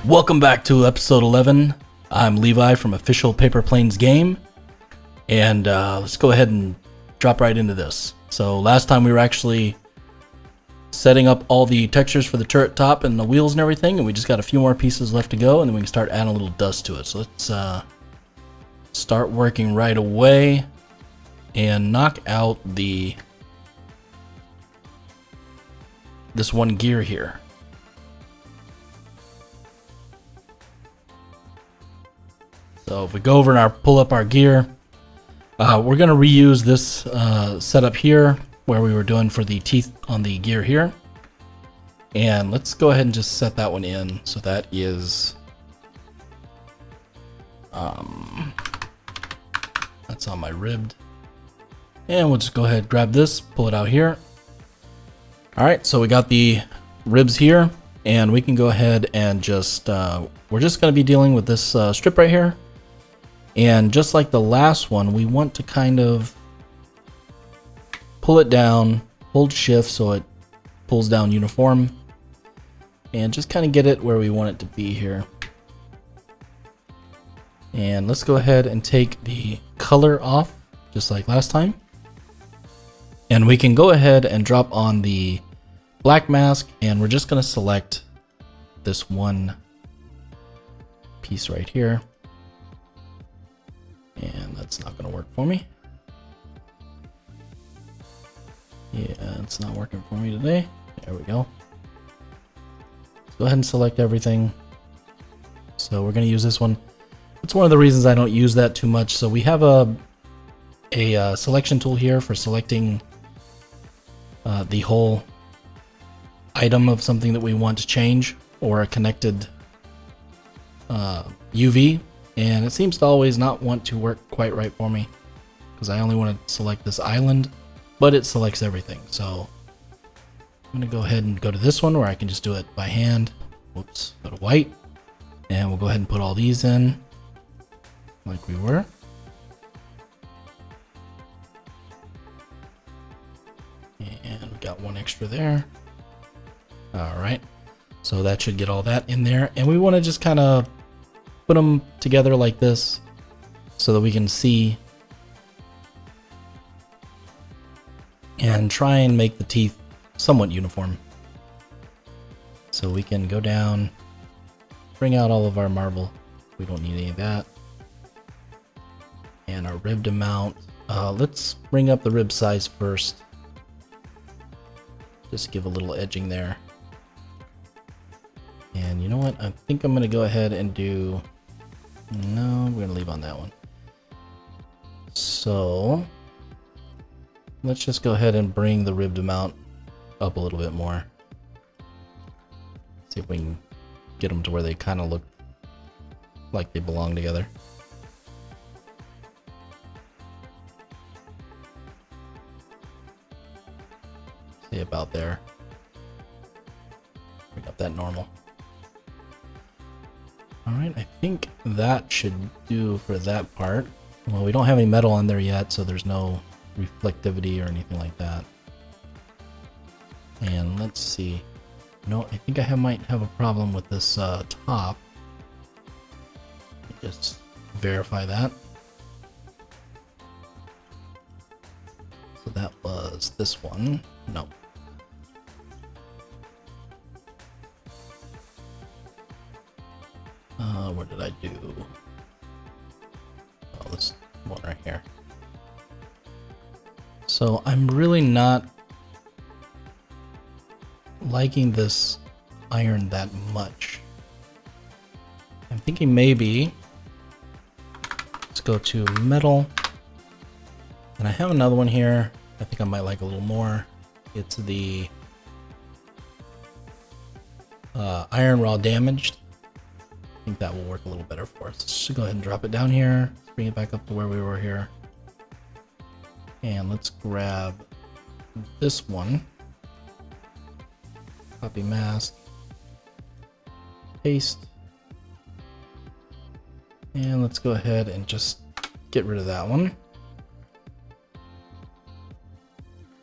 Welcome back to episode 11. I'm Levi from Official PaperPlanes Game, and let's go ahead and drop right into this. So last time we were actually setting up all the textures for the turret top and the wheels and everything, and we just got a few more pieces left to go, and then we can start adding a little dust to it. So let's start working right away and knock out this one gear here. So if we go over and pull up our gear, we're going to reuse this setup here where we were doing for the teeth on the gear here. And let's go ahead and just set that one in. So that is, that's on my ribbed. And we'll just go ahead and grab this, pull it out here. All right, so we got the ribs here, and we can go ahead and just, we're just going to be dealing with this strip right here. And just like the last one, we want to kind of pull it down, hold shift so it pulls down uniform, and just kind of get it where we want it to be here. And let's go ahead and take the color off, just like last time. And we can go ahead and drop on the black mask, and we're just going to select this one piece right here. And that's not going to work for me. Yeah, it's not working for me today. There we go. Let's go ahead and select everything. So we're going to use this one. It's one of the reasons I don't use that too much. So we have a selection tool here for selecting the whole item of something that we want to change, or a connected UV. And it seems to always not want to work quite right for me, because I only want to select this island, but it selects everything. So I'm going to go ahead and go to this one where I can just do it by hand. Whoops, go to white, and we'll go ahead and put all these in like we were. And we got one extra there. All right, so that should get all that in there. And we want to just kind of put them together like this so that we can see and try and make the teeth somewhat uniform. So we can go down, bring out all of our marble. We don't need any of that. And our ribbed amount. Let's bring up the rib size first. Just give a little edging there. And you know what? I think I'm going to go ahead and do... No, we're going to leave on that one. So let's just go ahead and bring the ribbed amount up a little bit more. See if we can get them to where they kind of look like they belong together. See, about there. Bring up that normal. Alright, I think that should do for that part. Well, we don't have any metal on there yet, so there's no reflectivity or anything like that. And let's see. No, I think I might have a problem with this top. Just verify that. So that was this one. No. What did I do? Oh, this one right here. So I'm really not liking this iron that much. I'm thinking maybe let's go to metal, and I have another one here I think I might like a little more. It's the iron raw damaged. I think that will work a little better for us. Let's just go ahead and drop it down here. Let's bring it back up to where we were here. And let's grab this one. Copy mask. Paste. And let's go ahead and just get rid of that one.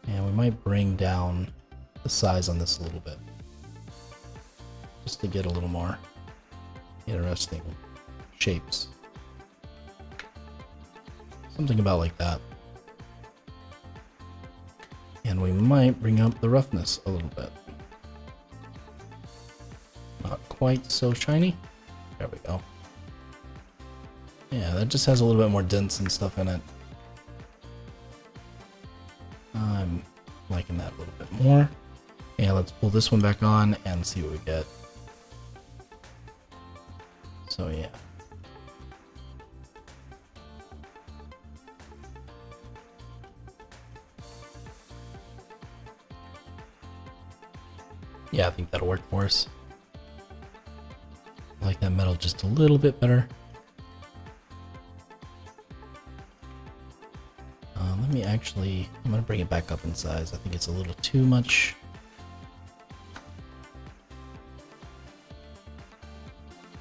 And we might bring down the size on this a little bit, just to get a little more. interesting shapes. Something about like that. And we might bring up the roughness a little bit. Not quite so shiny. There we go. Yeah, that just has a little bit more dents and stuff in it. I'm liking that a little bit more. And let's pull this one back on and see what we get. So yeah. Yeah, I think that'll work for us. I like that metal just a little bit better. Let me actually, I'm gonna bring it back up in size. I think it's a little too much.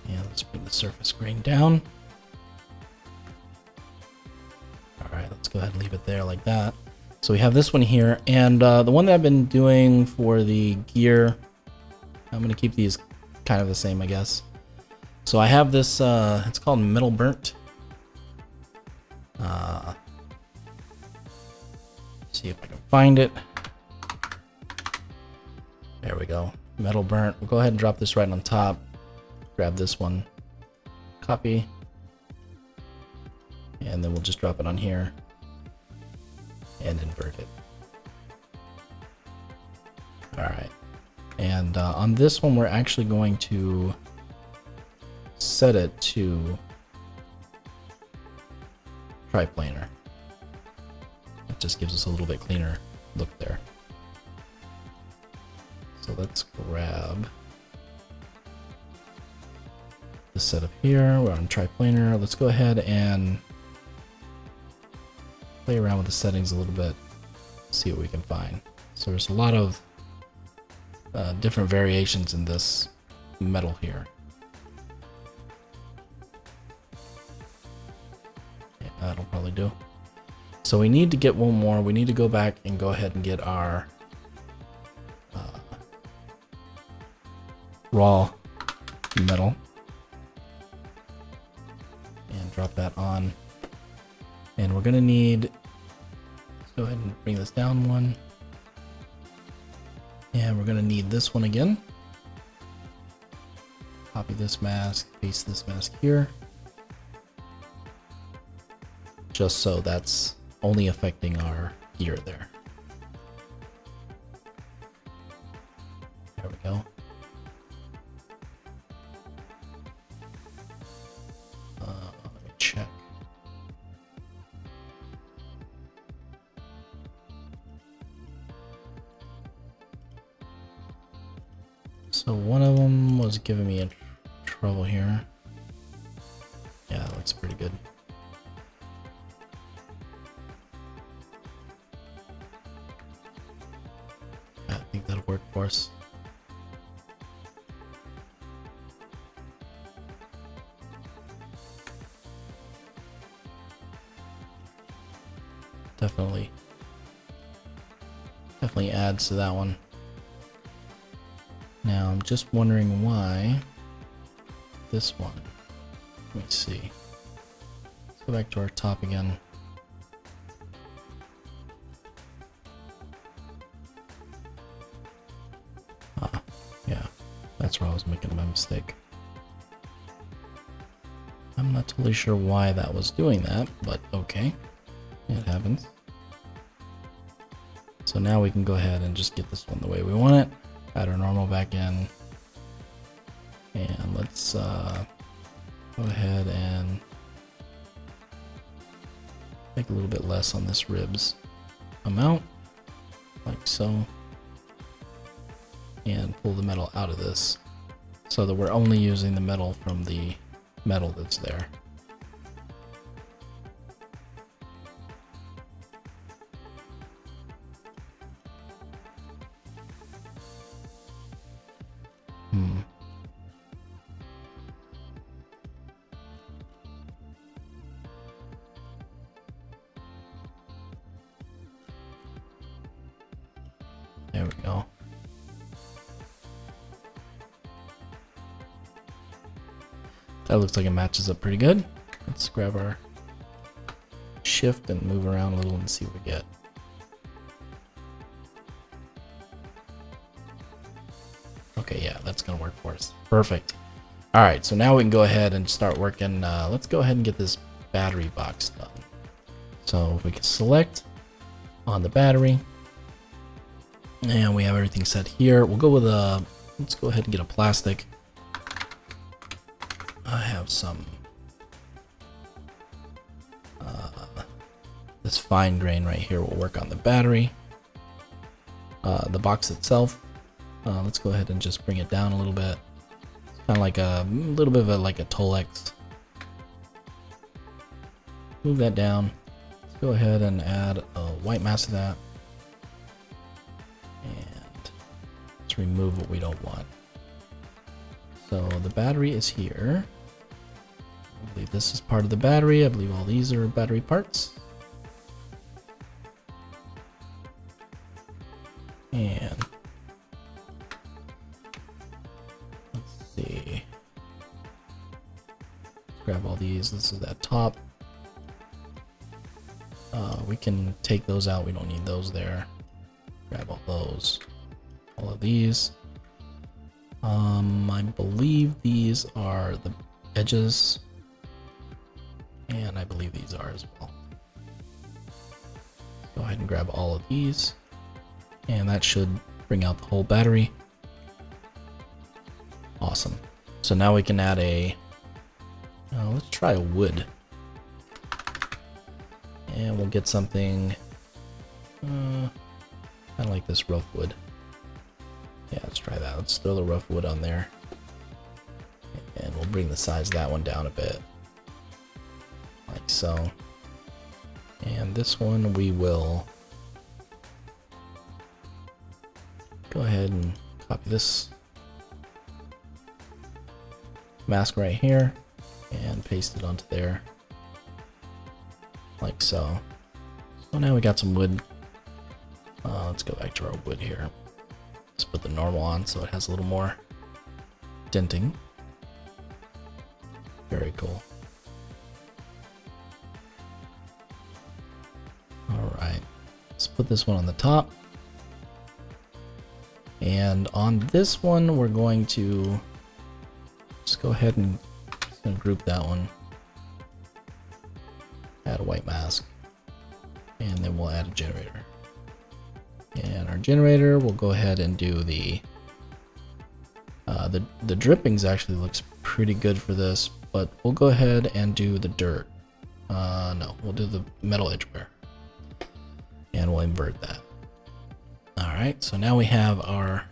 Yeah, let's bring the surface grain down. All right, let's go ahead and leave it there like that. So we have this one here, and the one that I've been doing for the gear, I'm gonna keep these kind of the same, I guess. So I have this, it's called Metal Burnt. See if I can find it. There we go, Metal Burnt. We'll go ahead and drop this right on top. Grab this one, copy, and then we'll just drop it on here and invert it. All right, and on this one, we're actually going to set it to triplanar. It just gives us a little bit cleaner look there. So let's grab the setup here. We're on triplanar. Let's go ahead and play around with the settings a little bit, see what we can find. So there's a lot of different variations in this metal here. Yeah, that'll probably do. So we need to get one more. We need to go back and go ahead and get our raw metal and drop that on. And we're gonna need, let's go ahead and bring this down one. And we're gonna need this one again. Copy this mask, paste this mask here. Just so that's only affecting our gear there. There we go. Let me check. So one of them was giving me trouble here. Yeah, that looks pretty good. I think that'll work for us. Definitely adds to that one. Now I'm just wondering why this one. Let me see. Let's go back to our top again. Yeah, that's where I was making my mistake. I'm not totally sure why that was doing that, but okay, it happens. So now we can go ahead and just get this one the way we want it. Add our normal back in. And let's go ahead and make a little bit less on this ribs amount, like so. And pull the metal out of this so that we're only using the metal from the metal that's there. There we go. That looks like it matches up pretty good. Let's grab our shift and move around a little and see what we get. Okay, yeah, that's gonna work for us. Perfect. All right, so now we can go ahead and start working. Let's go ahead and get this battery box done. So we can select on the battery, and we have everything set here. We'll go with a, let's go ahead and get a plastic. I have some, this fine grain right here will work on the battery. The box itself, let's go ahead and just bring it down a little bit. Kind of like a little bit of like a Tolex. Move that down. Let's go ahead and add a white mask to that. And let's remove what we don't want. So the battery is here. I believe this is part of the battery. I believe all these are battery parts. And let's see. Let's grab all these. This is that top. We can take those out. We don't need those there. Grab all those. All of these. I believe these are the edges. And I believe these are as well. Go ahead and grab all of these. And that should bring out the whole battery. Awesome. So now we can add a, let's try a wood. And we'll get something kind of like this rough wood. Yeah, let's try that. Let's throw the rough wood on there. And we'll bring the size of that one down a bit. Like so. And this one we will go ahead and copy this mask right here and paste it onto there. Like so. So now we got some wood. Let's go back to our wood here. Let's put the normal on so it has a little more denting. Very cool. Alright, let's put this one on the top. And on this one, we're going to just go ahead and group that one. Add a white mask. And then we'll add a generator. And our generator, we'll go ahead and do the drippings actually looks pretty good for this, but we'll go ahead and do the dirt. No, we'll do the metal edgeware. And we'll invert that. Alright, so now we have our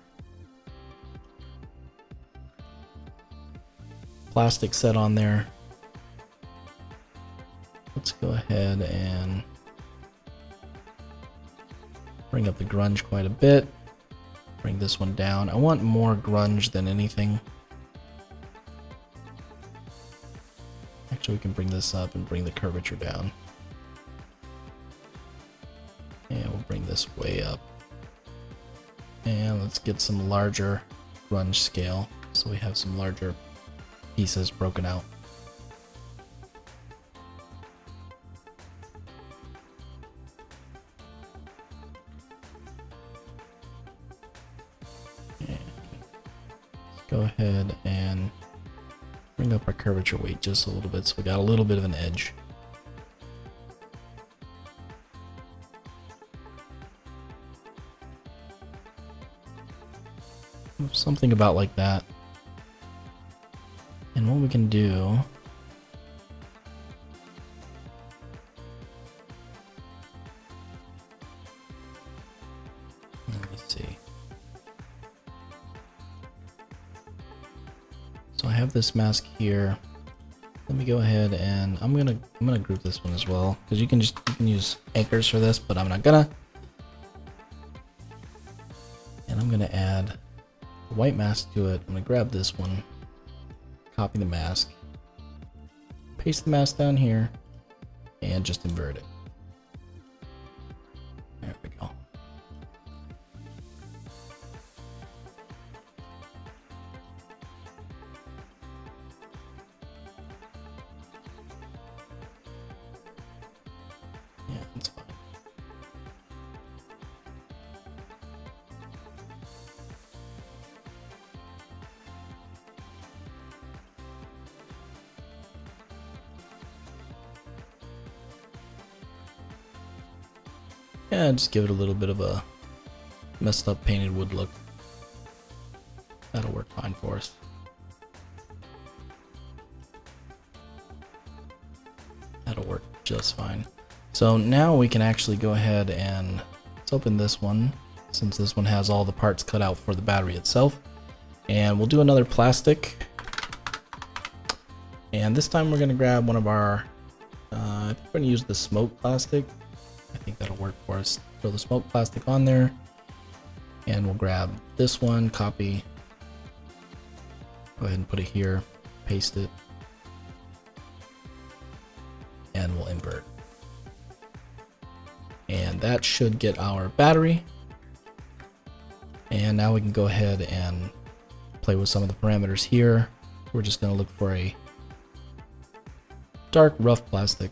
plastic set on there. Let's go ahead and bring up the grunge quite a bit. Bring this one down. I want more grunge than anything. Actually, we can bring this up and bring the curvature down. And we'll bring this way up. And let's get some larger grunge scale so we have some larger pieces broken out. And go ahead and bring up our curvature weight just a little bit so we got a little bit of an edge. Something about like that. And what we can do, let me see. So I have this mask here. Let me go ahead and I'm gonna group this one as well, because you can use anchors for this, but I'm not gonna. And I'm gonna add a white mask to it. I'm gonna grab this one, copy the mask, paste the mask down here, and just invert it. There we go. Yeah, just give it a little bit of a messed up painted wood look. That'll work fine for us. That'll work just fine. So now we can actually go ahead and let's open this one, since this one has all the parts cut out for the battery itself. And we'll do another plastic. And this time we're going to grab one of our, I think we're going to use the smoke plastic. I think that'll work for us. Throw the smoke plastic on there. And we'll grab this one, copy. Go ahead and put it here, paste it. And we'll invert. And that should get our battery. And now we can go ahead and play with some of the parameters here. We're just going to look for a dark rough plastic.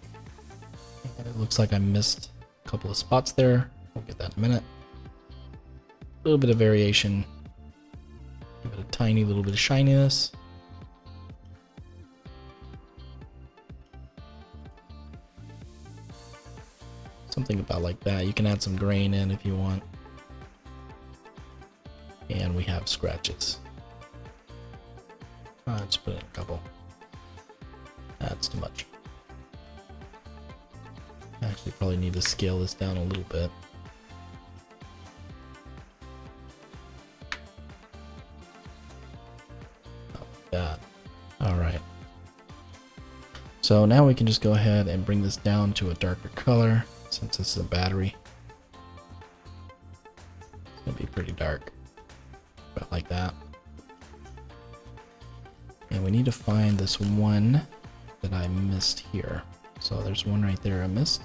And it looks like I missed a couple of spots there. We'll get that in a minute. A little bit of variation. Give it a tiny little bit of shininess. Something about like that. You can add some grain in if you want. And we have scratches. Just put in a couple. That's too much. I actually probably need to scale this down a little bit. Like that. Alright. So now we can just go ahead and bring this down to a darker color, since this is a battery. It's going to be pretty dark. About like that. And we need to find this one that I missed here. So there's one right there I missed.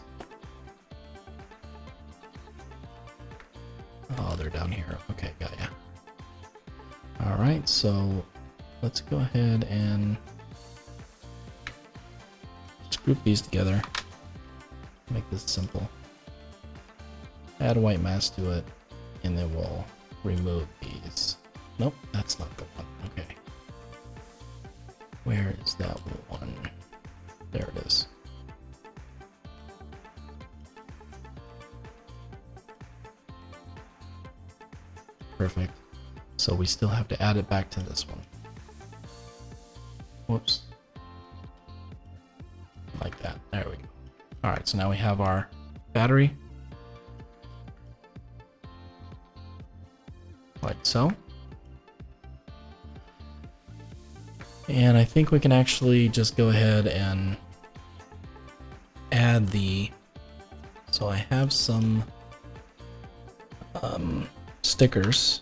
Oh, they're down here. Okay, got ya. Alright, so let's go ahead and just group these together. Make this simple. Add a white mask to it, and then we'll remove these. Nope, that's not the one. Okay. Where is that one? There it is. Perfect. So we still have to add it back to this one. Whoops. Like that. There we go. Alright, so now we have our battery. Like so. And I think we can actually just go ahead and add the, so I have some stickers.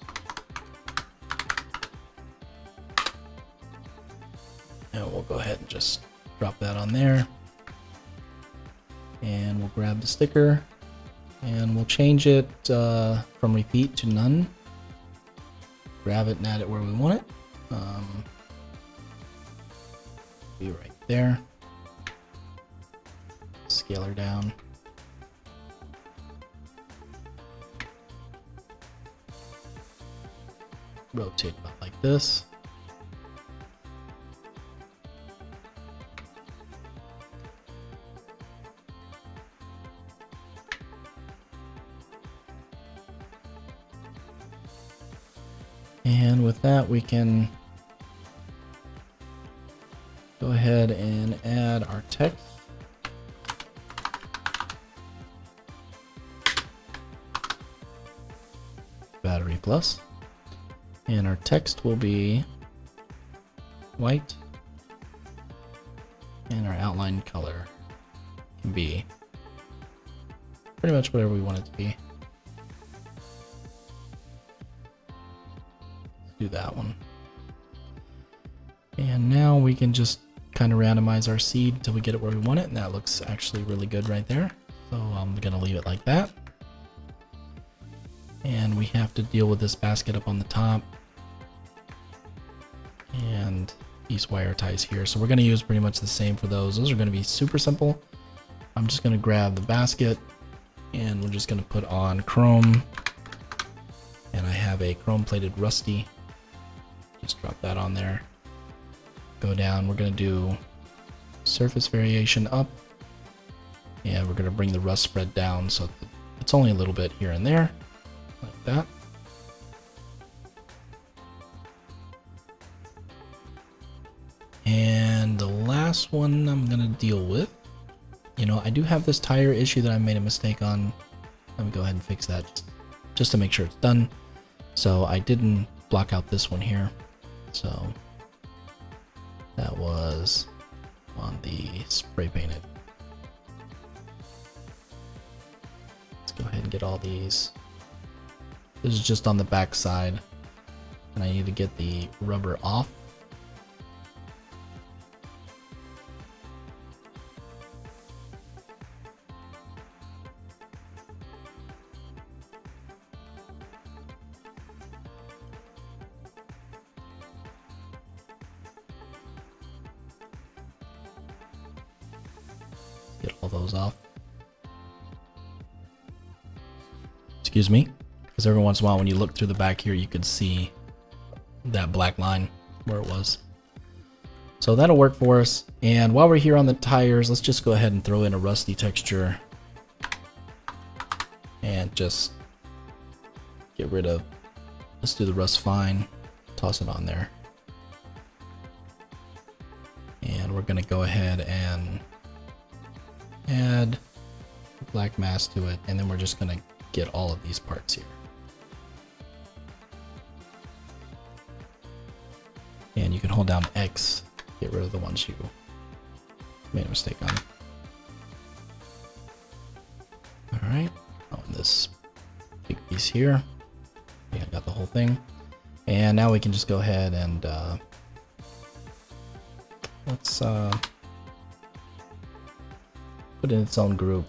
And we'll go ahead and just drop that on there. And we'll grab the sticker and we'll change it from repeat to none. Grab it and add it where we want it. Be right there. Scale her down. Rotate about like this. And with that, we can go ahead and add our text. Battery plus. And our text will be white. And our outline color can be pretty much whatever we want it to be. Do that one. And now we can just kind of randomize our seed until we get it where we want it, and that looks actually really good right there. So I'm gonna leave it like that. And we have to deal with this basket up on the top and these wire ties here. So we're gonna use pretty much the same for those. Those are gonna be super simple. I'm just gonna grab the basket and we're just gonna put on chrome. And I have a chrome plated rusty. Just drop that on there. Go down, we're gonna do surface variation up. And we're gonna bring the rust spread down so the It's only a little bit here and there, like that. And the last one I'm gonna deal with, you know, I do have this tire issue that I made a mistake on. Let me go ahead and fix that just to make sure it's done. So I didn't block out this one here. So that was on the spray painted. Let's go ahead and get all these. This is just on the back side, and I need to get the rubber off. Get all those off. Excuse me, because every once in a while when you look through the back here, you could see that black line where it was. So that'll work for us. And while we're here on the tires, let's just go ahead and throw in a rusty texture and just get rid of, let's do the rust fine, toss it on there. And we're gonna go ahead and add black mask to it, and then we're just gonna get all of these parts here. And you can hold down X, get rid of the ones you made a mistake on. Alright, on this big piece here, yeah, I got the whole thing. And now we can just go ahead and let's put it in its own group,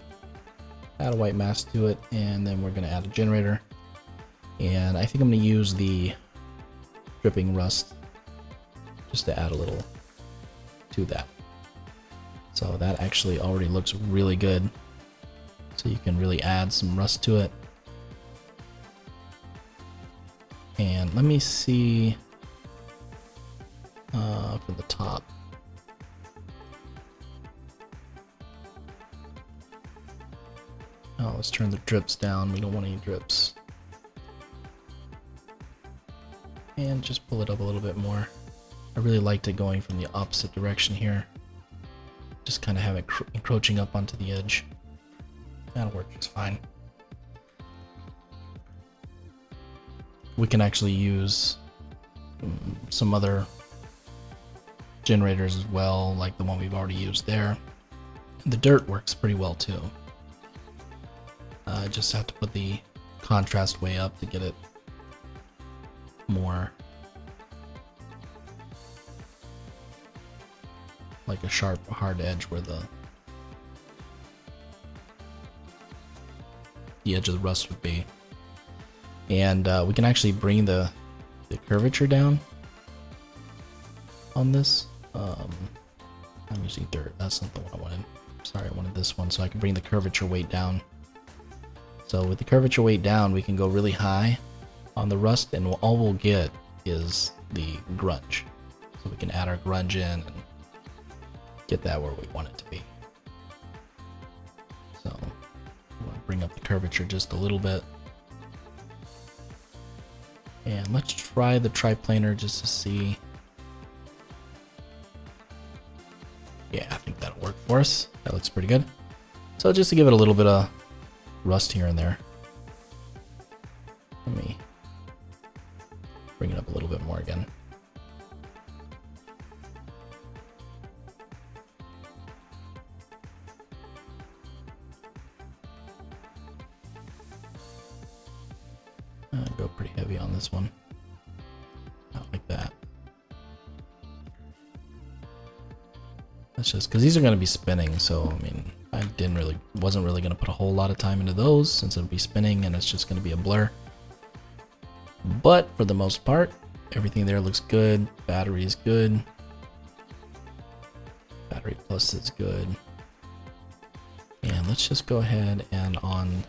add a white mask to it, and then we're going to add a generator. And I think I'm going to use the dripping rust just to add a little to that. So that actually already looks really good. So you can really add some rust to it. And let me see for the top. Oh, let's turn the drips down. We don't want any drips. And just pull it up a little bit more. I really liked it going from the opposite direction here. Just kind of have it encroaching up onto the edge. That'll work just fine. We can actually use some other generators as well, like the one we've already used there. The dirt works pretty well too. I just have to put the contrast way up to get it more like a sharp, hard edge where the edge of the rust would be. And we can actually bring the curvature down on this. I'm using dirt. That's not the one I wanted. Sorry, I wanted this one, so I can bring the curvature weight down. So with the curvature weight down, we can go really high on the rust, and all we'll get is the grunge. So we can add our grunge in and get that where we want it to be. So I'm going to bring up the curvature just a little bit. And let's try the triplanar just to see. Yeah, I think that'll work for us. That looks pretty good. So just to give it a little bit of rust here and there. Let me bring it up a little bit more again. Go pretty heavy on this one. Not like that. That's just because these are going to be spinning, so I mean, I wasn't really going to put a whole lot of time into those since it'll be spinning and it's just going to be a blur. But for the most part, everything there looks good. Battery is good. Battery plus is good. And let's just go ahead and on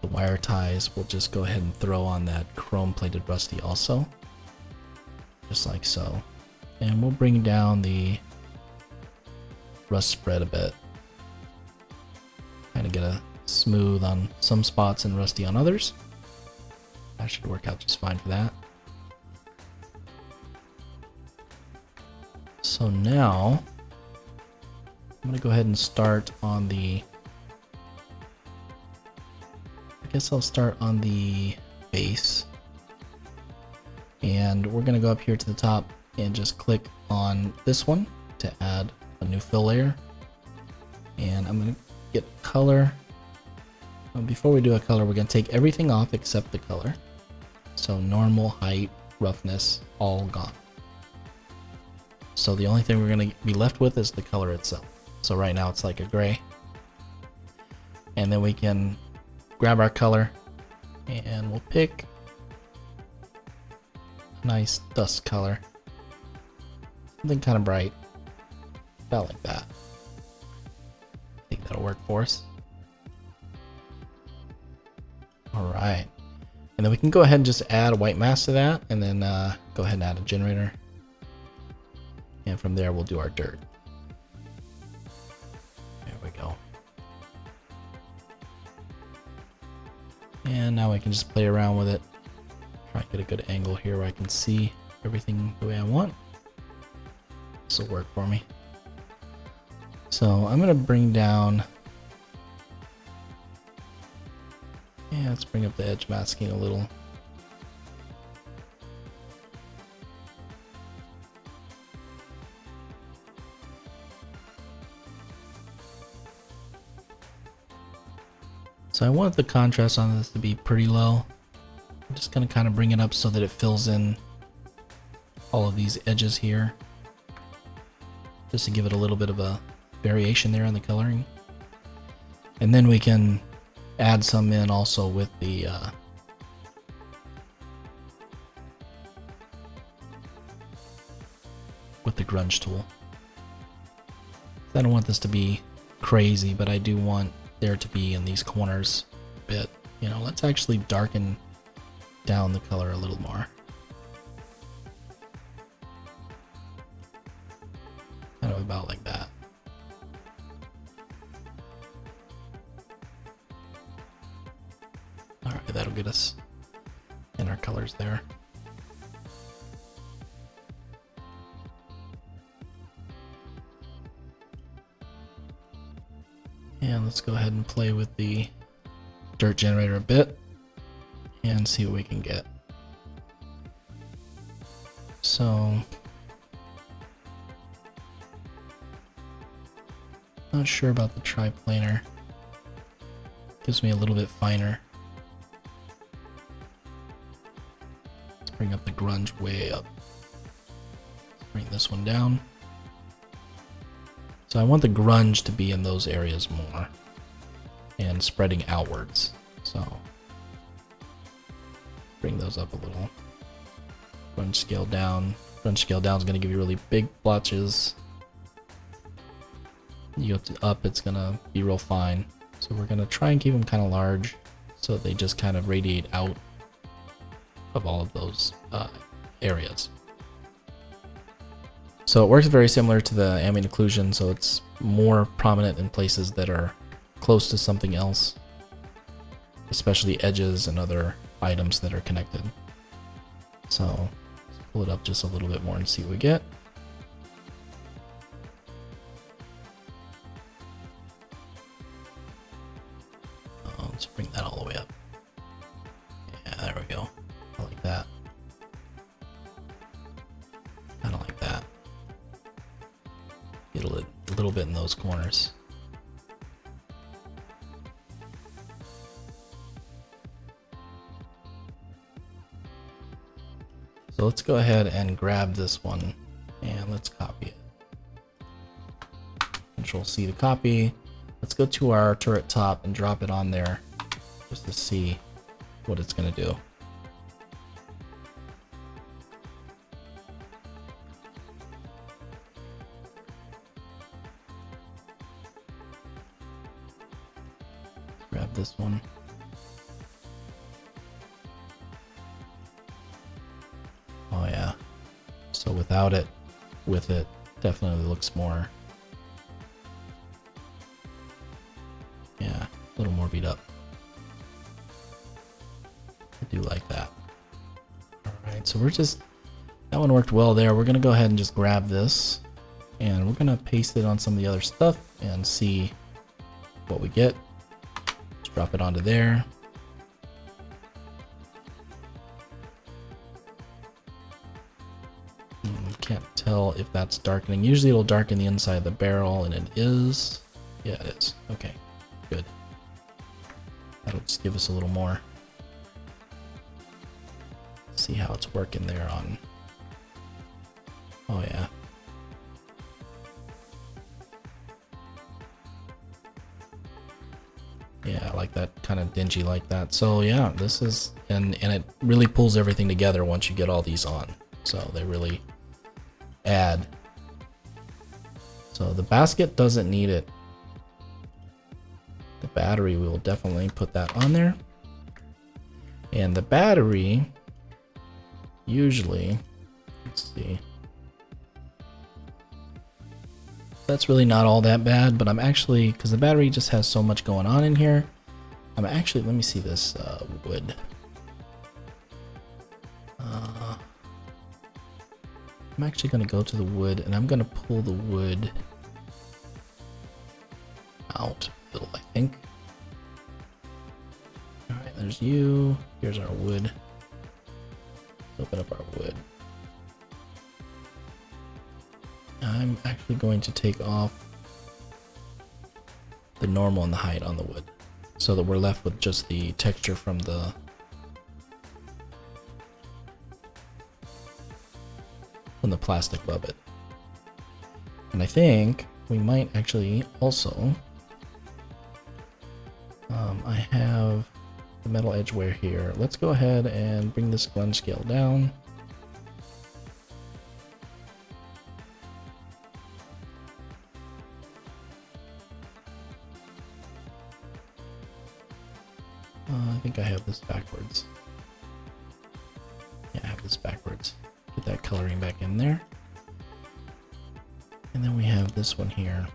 the wire ties, we'll just go ahead and throw on that chrome plated rusty also. Just like so. And we'll bring down the rust spread a bit. Kind of get a smooth on some spots and rusty on others. That should work out just fine for that. So now I'm going to go ahead and start on the, I guess I'll start on the base. And we're going to go up here to the top and just click on this one to add a new fill layer. And I'm going to get color. Before we do a color, we're going to take everything off except the color. So normal, height, roughness, all gone. So the only thing we're going to be left with is the color itself. So right now it's like a gray. And then we can grab our color and we'll pick a nice dust color. Something kind of bright. About like that. I think that'll work for us. Alright. And then we can go ahead and just add a white mask to that, and then go ahead and add a generator. And from there we'll do our dirt. There we go. And now I can just play around with it. Try to get a good angle here where I can see everything the way I want. This will work for me. So I'm going to bring down, yeah, let's bring up the edge masking a little. So I want the contrast on this to be pretty low. I'm just going to kind of bring it up so that it fills in all of these edges here, just to give it a little bit of a variation there on the coloring. And then we can add some in also with the grunge tool. I don't want this to be crazy, but I do want there to be in these corners a bit. You know, let's actually darken down the color a little more. Kind of about like that. Alright, that'll get us in our colors there. And let's go ahead and play with the dirt generator a bit and see what we can get. So, not sure about the triplanar. Gives me a little bit finer. Let's bring up the grunge way up. Let's bring this one down. So I want the grunge to be in those areas more and spreading outwards. So bring those up a little. Grunge scale down. Grunge scale down is going to give you really big blotches. You go to up, it's going to be real fine. So we're going to try and keep them kind of large so they just kind of radiate out of all of those areas. So it works very similar to the ambient occlusion, so it's more prominent in places that are close to something else, especially edges and other items that are connected. So let's pull it up just a little bit more and see what we get. Let's bring that all the way up. Yeah, there we go. I like that. Kind of like that. Get a little bit in those corners. So let's go ahead and grab this one and let's copy it. Control C to copy. Let's go to our turret top and drop it on there just to see what it's going to do. Grab this one. Oh yeah. So without it, with it, definitely looks more, yeah, little more beat up. I do like that. Alright, so that one worked well there. We're gonna go ahead and just grab this and we're gonna paste it on some of the other stuff and see what we get. Just drop it onto there. Can't tell if that's darkening. Usually it'll darken the inside of the barrel, and it is. Yeah, it is. Okay, good. That'll just give us a little more. See how it's working there on. Oh yeah. Yeah, I like that kind of dingy like that. So yeah, this is, and it really pulls everything together once you get all these on. So they really add. So the basket doesn't need it. The battery, we will definitely put that on there. And the battery, usually, let's see. That's really not all that bad, but I'm actually, because the battery just has so much going on in here, I'm actually, let me see this wood. I'm actually going to go to the wood and I'm going to pull the wood out a little, I think. Alright, there's you. Here's our wood. Let's open up our wood. I'm actually going to take off the normal and the height on the wood so that we're left with just the texture from the plastic above it. And I think we might actually also I have the metal edgeware here. Let's go ahead and bring this blend scale down. I think I have this backwards. Yeah, I have this backwards. Get that coloring back in there. And then we have this one here.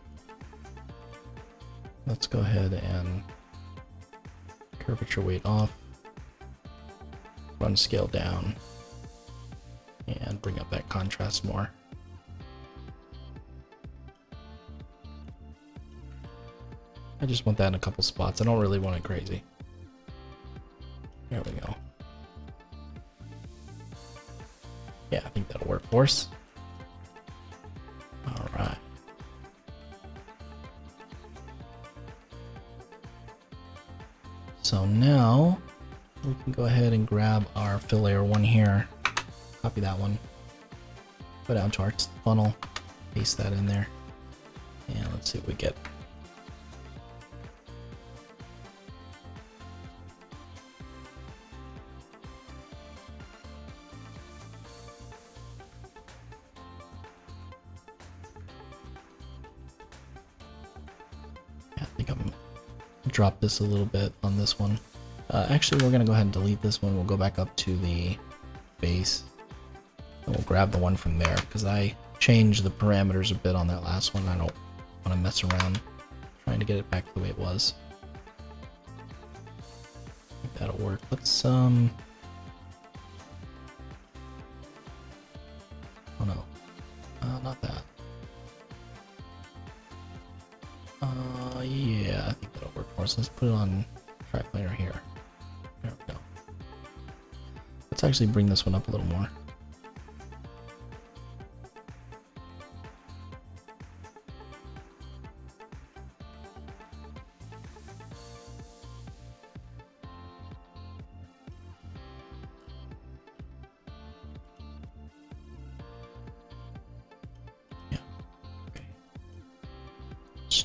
Let's go ahead and curvature weight off, run scale down, and bring up that contrast more. I just want that in a couple spots. I don't really want it crazy. There we go. Yeah, I think that'll work for us. All right. So now we can go ahead and grab our fill layer one here. Copy that one. Go down to our funnel. Paste that in there. And let's see what we get. Drop this a little bit on this one. Actually, we're gonna go ahead and delete this one. We'll go back up to the base and we'll grab the one from there because I changed the parameters a bit on that last one. I don't want to mess around trying to get it back the way it was. I think that'll work. Let's oh no, not that. Yeah, I think that'll work for us. Let's put it on triplanar here. There we go. Let's actually bring this one up a little more.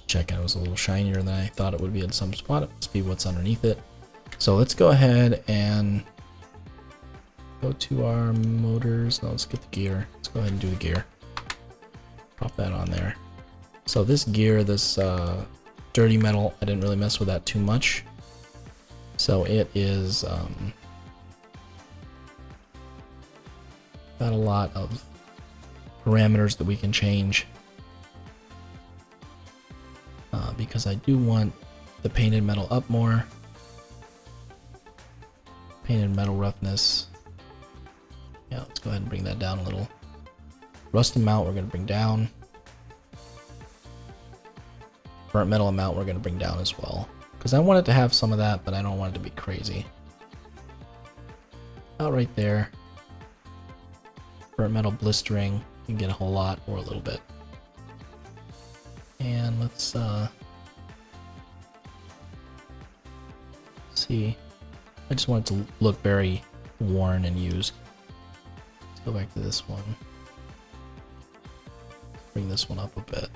Checking, it was a little shinier than I thought it would be in some spot. It must be what's underneath it. So let's go ahead and go to our motors. No, let's get the gear. Let's go ahead and do the gear. Drop that on there. So this gear, this dirty metal, I didn't really mess with that too much. So it is got a lot of parameters that we can change. Because I do want the painted metal up more. Painted metal roughness. Yeah, let's go ahead and bring that down a little. Rust amount we're going to bring down. Burnt metal amount we're going to bring down as well. Because I wanted to have some of that, but I don't want it to be crazy. About right there. Burnt metal blistering. You can get a whole lot or a little bit. And let's see. I just want it to look very worn and used. Let's go back to this one. Bring this one up a bit.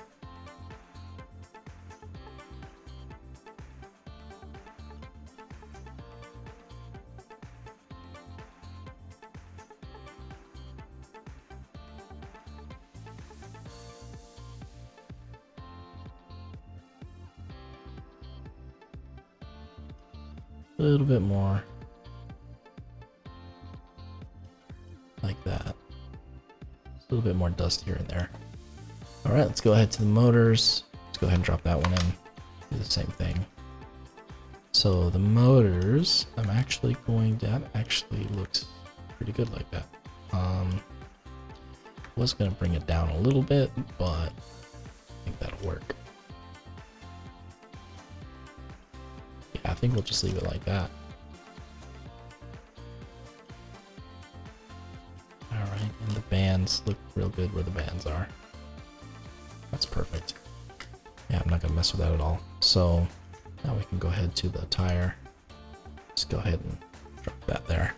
A little bit more. Like that. Just a little bit more dust here and there. Alright, let's go ahead to the motors. Let's go ahead and drop that one in. Do the same thing. So the motors, I'm actually going to, that actually looks pretty good like that. Was going to bring it down a little bit, but I think that'll work. I think we'll just leave it like that. Alright, and the bands look real good where the bands are. That's perfect. Yeah, I'm not going to mess with that at all. So now we can go ahead to the tire. Just go ahead and drop that there.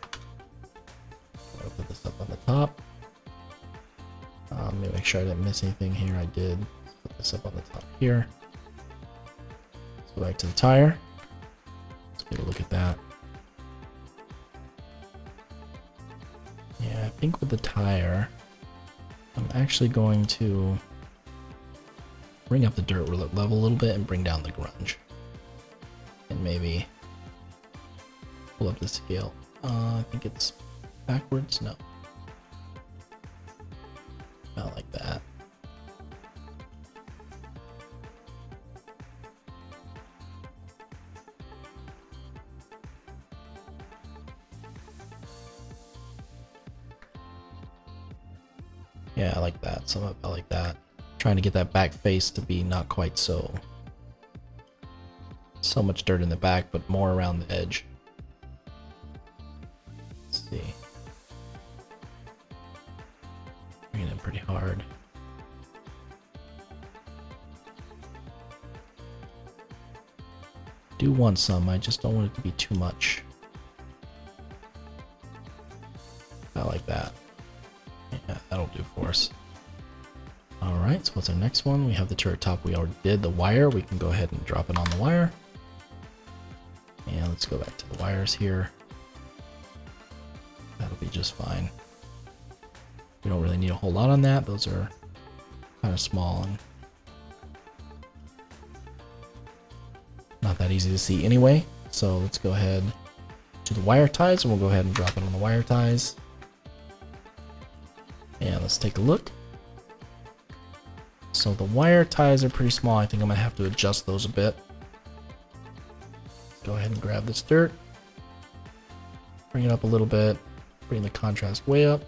I'll put this up on the top. Let me make sure I didn't miss anything here. I did. Put this up on the top here. Let's go back to the tire. Get a look at that. Yeah, I think with the tire, I'm actually going to bring up the dirt level a little bit and bring down the grunge. And maybe pull up the scale. I think it's backwards. No. Not like that. Yeah, I like that. Some of it I like that. Trying to get that back face to be not quite so much dirt in the back, but more around the edge. Let's see. Bringing it pretty hard. Do want some, I just don't want it to be too much. I like that. Yeah, that'll do for us. Alright, so what's our next one? We have the turret top we already did. The wire, we can go ahead and drop it on the wire. And let's go back to the wires here. That'll be just fine. We don't really need a whole lot on that. Those are kind of small and not that easy to see anyway. So let's go ahead to the wire ties and we'll go ahead and drop it on the wire ties. And let's take a look. So the wire ties are pretty small. I think I'm gonna have to adjust those a bit. Go ahead and grab this dirt. Bring it up a little bit. Bring the contrast way up.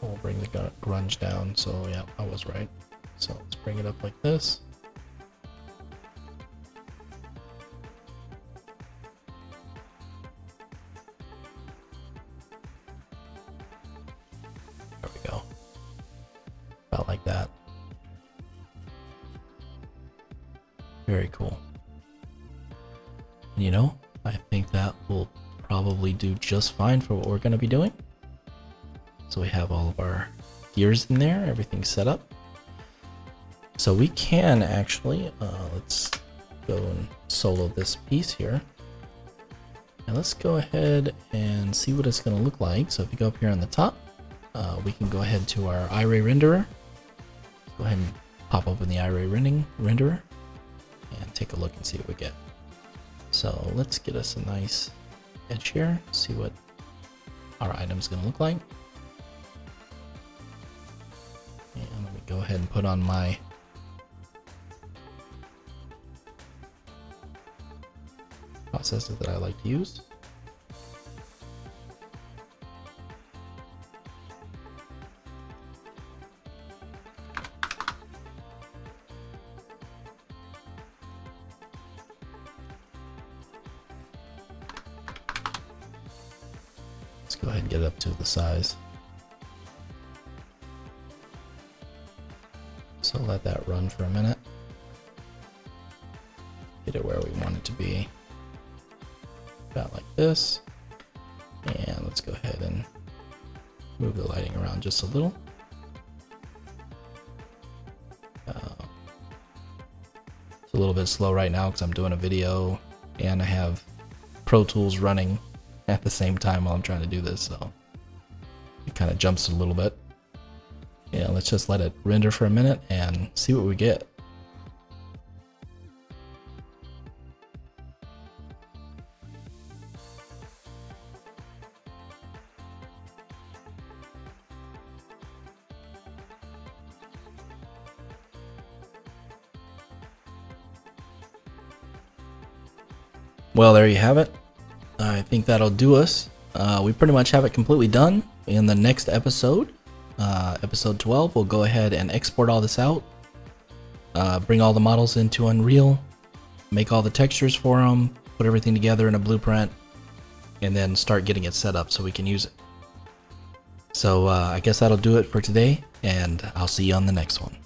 We'll bring the grunge down. So yeah, I was right. So let's bring it up like this. There we go. About like that. Very cool. And you know, I think that will probably do just fine for what we're going to be doing. So we have all of our gears in there, everything's set up. So we can actually, let's go and solo this piece here. And let's go ahead and see what it's going to look like. So if you go up here on the top, we can go ahead to our iRay renderer. Go ahead and pop open the iRay renderer and take a look and see what we get. So let's get us a nice edge here, see what our item's going to look like. go ahead and put on my processor that I like to use. Let's go ahead and get it up to the size. So let that run for a minute. Get it where we want it to be. About like this. And let's go ahead and move the lighting around just a little. It's a little bit slow right now because I'm doing a video and I have Pro Tools running at the same time while I'm trying to do this, so it kind of jumps a little bit. Yeah, let's just let it render for a minute and see what we get. Well, there you have it. I think that'll do us. We pretty much have it completely done. In the next episode, episode 12, we'll go ahead and export all this out, bring all the models into Unreal, make all the textures for them, put everything together in a blueprint, and then start getting it set up so we can use it. So I guess that'll do it for today, and I'll see you on the next one.